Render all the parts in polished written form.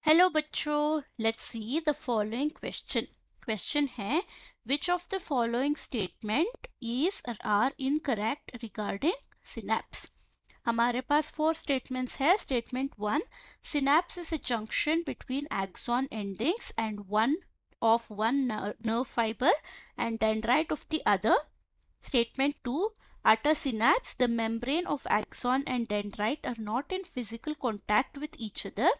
Hello बच्चों, let's see the following question. Question है which of the following statement is are incorrect regarding synapse. हमारे पास 4 statements है। Statement 1, synapse is a junction between axon endings and one nerve fiber and dendrite of the other. Statement 2, at a synapse the membrane of axon and dendrite are not in physical contact with each other.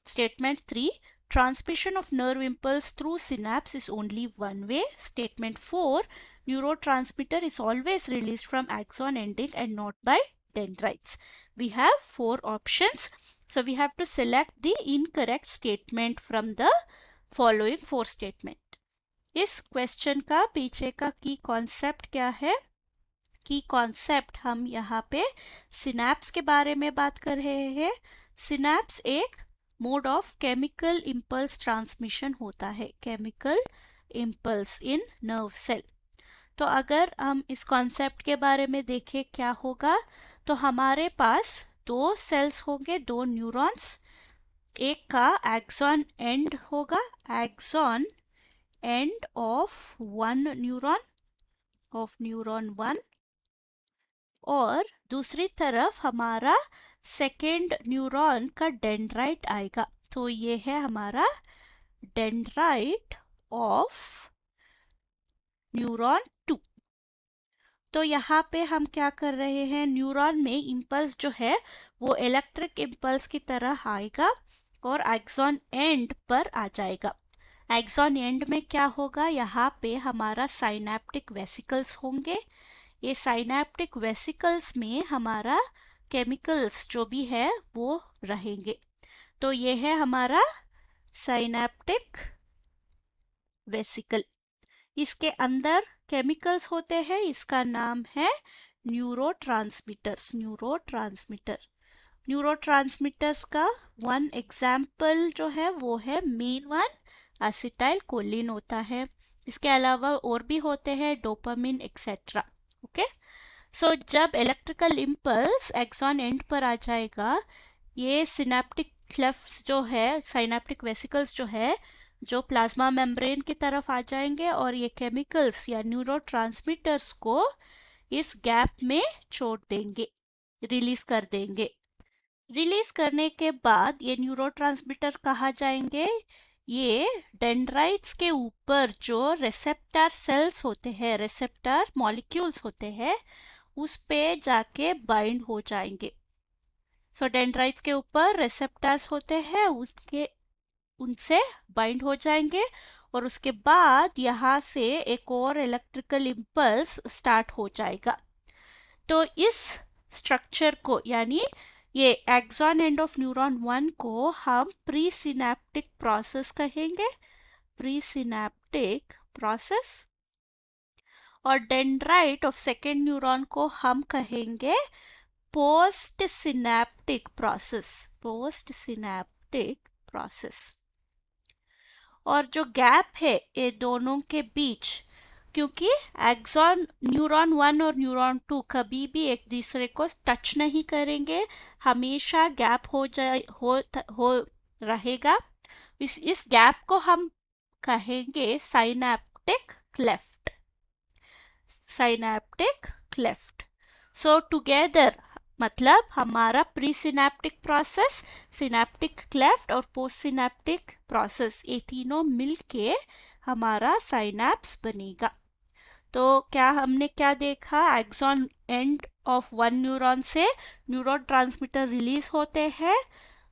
Statement 3, transmission of nerve impulse through synapse is only one way. Statement 4, neurotransmitter is always released from axon ending and not by dendrites. We have 4 options. So we have to select the incorrect statement from the following 4 statement. इस question का पीछे का की concept क्या है? की concept हम यहाँ पे सिनेप्स के बारे में बात कर रहे हैं। सिनेप्स एक mode of chemical impulse transmission होता है, chemical impulse in nerve cell. तो अगर हम इस कॉन्सेप्ट के बारे में देखें क्या होगा, तो हमारे पास 2 सेल्स होंगे, 2 न्यूरॉन्स। एक का एक्सॉन एंड होगा, axon end of one neuron, of neuron 1, और दूसरी तरफ हमारा सेकेंड न्यूरॉन का डेंड्राइट आएगा। तो ये है हमारा डेंड्राइट ऑफ न्यूरॉन 2। तो यहाँ पे हम क्या कर रहे हैं, न्यूरॉन में इम्पल्स जो है वो इलेक्ट्रिक इम्पल्स की तरह आएगा और एक्सॉन एंड पर आ जाएगा। एक्सॉन एंड में क्या होगा, यहाँ पे हमारा साइनेप्टिक वेसिकल्स होंगे। ये साइनेप्टिक वेसिकल्स में हमारा केमिकल्स जो भी है वो रहेंगे। तो ये है हमारा साइनेप्टिक वेसिकल। इसके अंदर केमिकल्स होते हैं, इसका नाम है न्यूरोट्रांसमीटर्स। न्यूरोट्रांसमीटर्स का वन एग्जाम्पल जो है वो है मेन वन एसिटाइल कोलिन होता है। इसके अलावा और भी होते हैं, डोपामिन एक्सेट्रा। ओके, सो जब इलेक्ट्रिकल इम्पल्स एक्सॉन एंड पर आ जाएगा, ये सिनेप्टिक क्लेफ्ट्स जो है, साइनेप्टिक वेसिकल्स जो है, जो प्लाज्मा मेम्ब्रेन की तरफ आ जाएंगे और ये केमिकल्स या न्यूरोट्रांसमीटर्स को इस गैप में छोड़ देंगे, रिलीज कर देंगे। रिलीज करने के बाद ये न्यूरोट्रांसमीटर कहाँ जाएंगे, ये डेंड्राइट्स के ऊपर जो रिसेप्टर सेल्स होते हैं, रिसेप्टर मॉलिक्यूल्स होते हैं, उस पे जाके बाइंड हो जाएंगे। सो डेंड्राइट्स के ऊपर रिसेप्टर्स होते हैं, उनसे बाइंड हो जाएंगे और उसके बाद यहाँ से एक और इलेक्ट्रिकल इम्पल्स स्टार्ट हो जाएगा। तो इस स्ट्रक्चर को, यानी ये एक्सॉन एंड ऑफ न्यूरॉन 1 को हम प्री सिनेप्टिक प्रोसेस कहेंगे, प्री सिनेप्टिक प्रोसेस। और डेंड्राइट ऑफ सेकेंड न्यूरॉन को हम कहेंगे post synaptic process, post synaptic process. और जो गैप है ये दोनों के बीच, क्योंकि एक्सॉन न्यूरॉन 1 और न्यूरॉन 2 कभी भी एक दूसरे को टच नहीं करेंगे, हमेशा गैप हो रहेगा। इस गैप को हम कहेंगे साइनेप्टिक क्लेफ्ट, साइनेप्टिक क्लेफ्ट। सो टुगेदर मतलब हमारा pre synaptic process, synaptic cleft और पोस्ट सिनेप्टिक प्रोसेस, ये तीनों मिलके हमारा साइनेप्स बनेगा। तो क्या हमने क्या देखा, axon end of one neuron से न्यूरोट्रांसमीटर रिलीज होते हैं।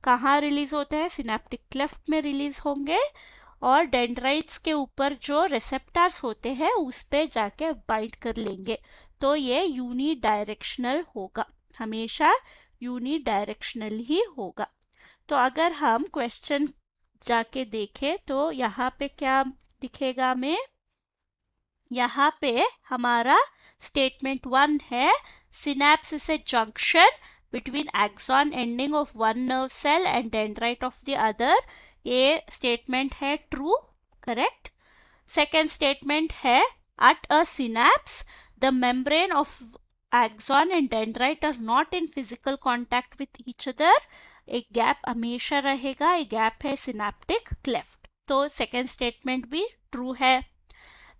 कहाँ रिलीज होते हैं, सिनेप्टिक क्लेफ्ट में रिलीज होंगे और डेंड्राइट्स के ऊपर जो रिसेप्टर्स होते हैं उस पे जाके बाइंड कर लेंगे। तो ये यूनी डायरेक्शनल होगा, हमेशा यूनी डायरेक्शनल ही होगा। तो अगर हम क्वेश्चन जाके देखें तो यहाँ पे क्या दिखेगा हमें, यहाँ पे हमारा स्टेटमेंट 1 है, synapse is a junction between axon ending of one nerve cell and dendrite of the other. ये स्टेटमेंट है ट्रू, करेक्ट। सेकेंड स्टेटमेंट है at a synapse the membrane of axon and dendrite are not in physical contact with each other. एक gap हमेशा रहेगा, एक gap है synaptic cleft. तो second statement भी ट्रू है।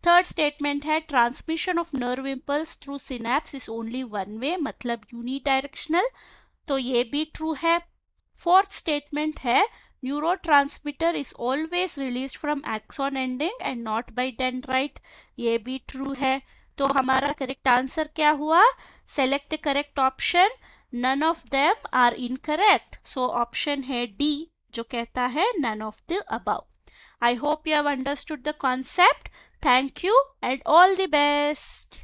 थर्ड स्टेटमेंट है transmission of nerve impulse through synapse is only one way, मतलब यूनिडायरेक्शनल, तो ये भी ट्रू है। फोर्थ स्टेटमेंट है neurotransmitter is always released from axon ending and not by dendrite, ये भी ट्रू है। तो हमारा करेक्ट आंसर क्या हुआ? Select the correct option, none of them are incorrect, so option है डी जो कहता है none of the above. I hope you have understood the concept. Thank you and all the best.